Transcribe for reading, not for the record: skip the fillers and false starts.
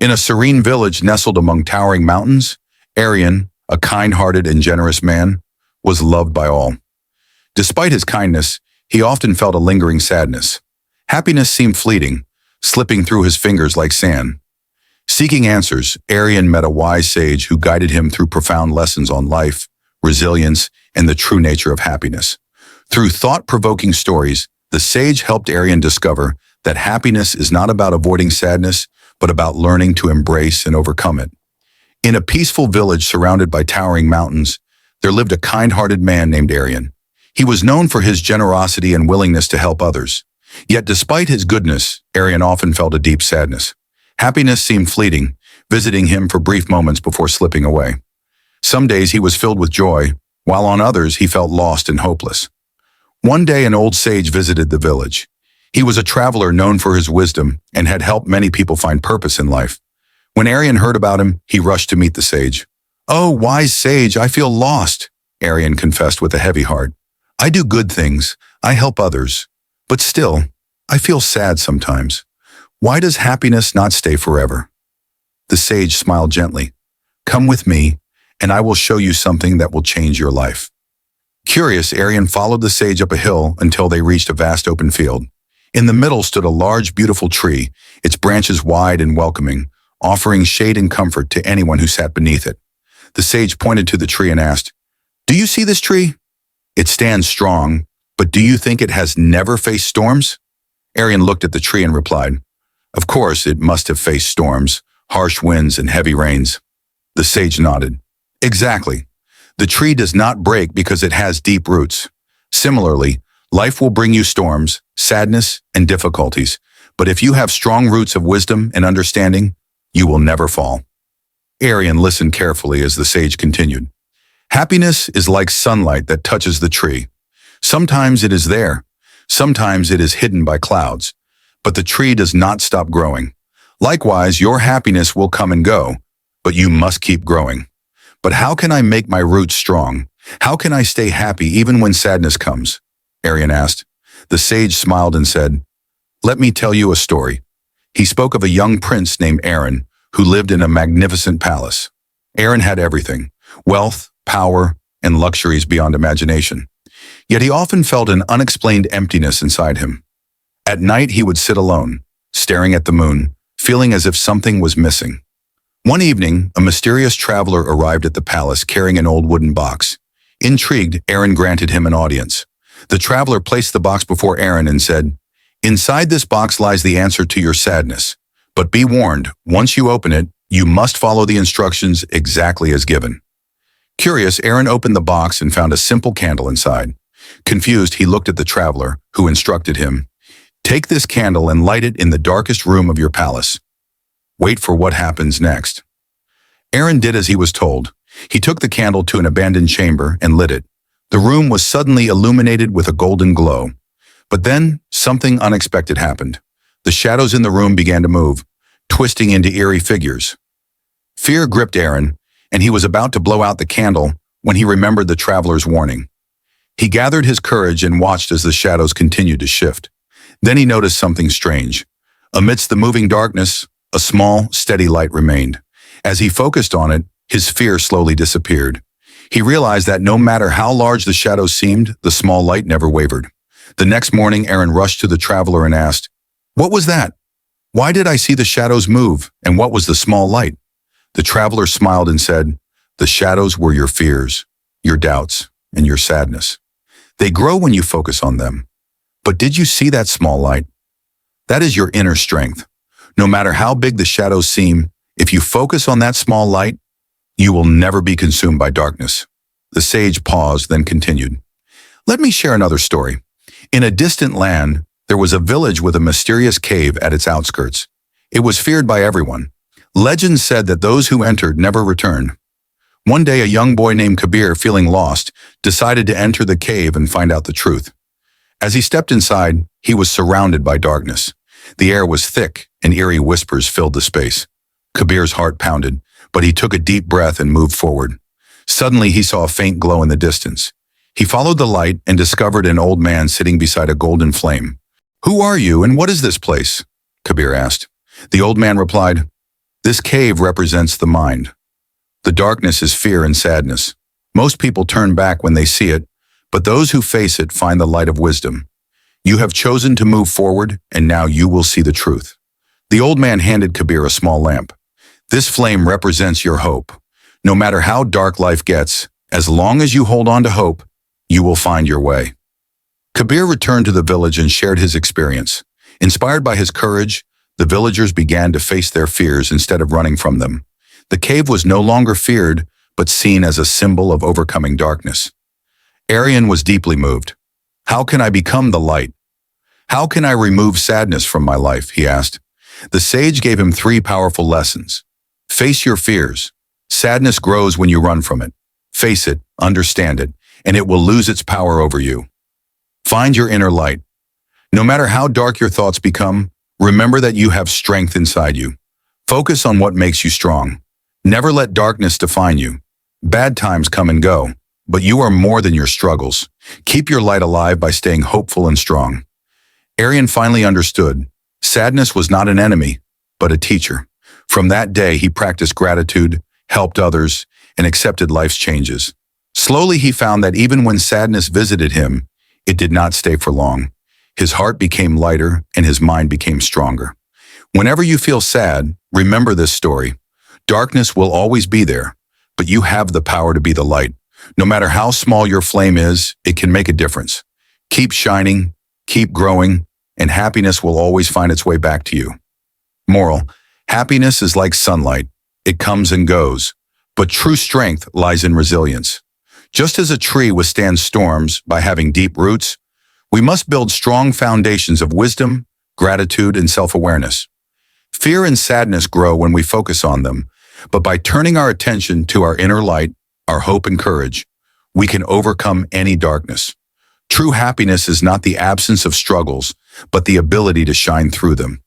In a serene village nestled among towering mountains, Aryan, a kind-hearted and generous man, was loved by all. Despite his kindness, he often felt a lingering sadness. Happiness seemed fleeting, slipping through his fingers like sand. Seeking answers, Aryan met a wise sage who guided him through profound lessons on life, resilience, and the true nature of happiness. Through thought-provoking stories, the sage helped Aryan discover that happiness is not about avoiding sadness, but about learning to embrace and overcome it. In a peaceful village surrounded by towering mountains, there lived a kind-hearted man named Aryan. He was known for his generosity and willingness to help others. Yet despite his goodness, Aryan often felt a deep sadness. Happiness seemed fleeting, visiting him for brief moments before slipping away. Some days he was filled with joy, while on others he felt lost and hopeless. One day an old sage visited the village. He was a traveler known for his wisdom and had helped many people find purpose in life. When Aryan heard about him, he rushed to meet the sage. "Oh, wise sage, I feel lost," Aryan confessed with a heavy heart. "I do good things, I help others, but still, I feel sad sometimes. Why does happiness not stay forever?" The sage smiled gently. "Come with me, and I will show you something that will change your life." Curious, Aryan followed the sage up a hill until they reached a vast open field. In the middle stood a large, beautiful tree, its branches wide and welcoming, offering shade and comfort to anyone who sat beneath it. The sage pointed to the tree and asked, "Do you see this tree? It stands strong, but do you think it has never faced storms?" Aryan looked at the tree and replied, "Of course, it must have faced storms, harsh winds and heavy rains." The sage nodded. "Exactly. The tree does not break because it has deep roots. Similarly, life will bring you storms, sadness, and difficulties, but if you have strong roots of wisdom and understanding, you will never fall." Aryan listened carefully as the sage continued. "Happiness is like sunlight that touches the tree. Sometimes it is there, sometimes it is hidden by clouds, but the tree does not stop growing. Likewise, your happiness will come and go, but you must keep growing. But how can I make my roots strong? How can I stay happy even when sadness comes?" Aryan asked. The sage smiled and said, "Let me tell you a story." He spoke of a young prince named Aryan who lived in a magnificent palace. Aryan had everything: wealth, power, and luxuries beyond imagination. Yet he often felt an unexplained emptiness inside him. At night he would sit alone, staring at the moon, feeling as if something was missing. One evening, a mysterious traveler arrived at the palace carrying an old wooden box. Intrigued, Aryan granted him an audience. The traveler placed the box before Aryan and said, "Inside this box lies the answer to your sadness. But be warned, once you open it, you must follow the instructions exactly as given." Curious, Aryan opened the box and found a simple candle inside. Confused, he looked at the traveler, who instructed him, "Take this candle and light it in the darkest room of your palace. Wait for what happens next." Aryan did as he was told. He took the candle to an abandoned chamber and lit it. The room was suddenly illuminated with a golden glow. But then, something unexpected happened. The shadows in the room began to move, twisting into eerie figures. Fear gripped Aryan, and he was about to blow out the candle when he remembered the traveler's warning. He gathered his courage and watched as the shadows continued to shift. Then he noticed something strange. Amidst the moving darkness, a small, steady light remained. As he focused on it, his fear slowly disappeared. He realized that no matter how large the shadows seemed, the small light never wavered. The next morning, Aryan rushed to the traveler and asked, "What was that? Why did I see the shadows move, and what was the small light?" The traveler smiled and said, "The shadows were your fears, your doubts, and your sadness. They grow when you focus on them. But did you see that small light? That is your inner strength. No matter how big the shadows seem, if you focus on that small light, you will never be consumed by darkness." The sage paused, then continued, "Let me share another story. In a distant land, there was a village with a mysterious cave at its outskirts. It was feared by everyone. Legends said that those who entered never returned. One day, a young boy named Kabir, feeling lost, decided to enter the cave and find out the truth. As he stepped inside, he was surrounded by darkness. The air was thick, and eerie whispers filled the space. Kabir's heart pounded, but he took a deep breath and moved forward. Suddenly, he saw a faint glow in the distance. He followed the light and discovered an old man sitting beside a golden flame. "Who are you, and what is this place?" Kabir asked. The old man replied, This cave represents the mind. The darkness is fear and sadness. Most people turn back when they see it, but those who face it find the light of wisdom. You have chosen to move forward, and now you will see the truth. The old man handed Kabir a small lamp. This flame represents your hope. No matter how dark life gets, as long as you hold on to hope, you will find your way. Kabir returned to the village and shared his experience. Inspired by his courage, the villagers began to face their fears instead of running from them. The cave was no longer feared, but seen as a symbol of overcoming darkness. Aryan was deeply moved. How can I become the light? How can I remove sadness from my life? He asked. The sage gave him 3 powerful lessons. Face your fears. Sadness grows when you run from it. Face it, understand it, and it will lose its power over you. Find your inner light. No matter how dark your thoughts become, remember that you have strength inside you. Focus on what makes you strong. Never let darkness define you. Bad times come and go, but you are more than your struggles. Keep your light alive by staying hopeful and strong. Aryan finally understood. Sadness was not an enemy, but a teacher. From that day, he practiced gratitude, helped others, and accepted life's changes. Slowly, he found that even when sadness visited him, it did not stay for long. His heart became lighter and his mind became stronger. Whenever you feel sad, remember this story. Darkness will always be there, but you have the power to be the light. No matter how small your flame is, it can make a difference. Keep shining, keep growing, and happiness will always find its way back to you. Moral: happiness is like sunlight. It comes and goes, but true strength lies in resilience. Just as a tree withstands storms by having deep roots, we must build strong foundations of wisdom, gratitude, and self-awareness. Fear and sadness grow when we focus on them, but by turning our attention to our inner light, our hope and courage, we can overcome any darkness. True happiness is not the absence of struggles, but the ability to shine through them.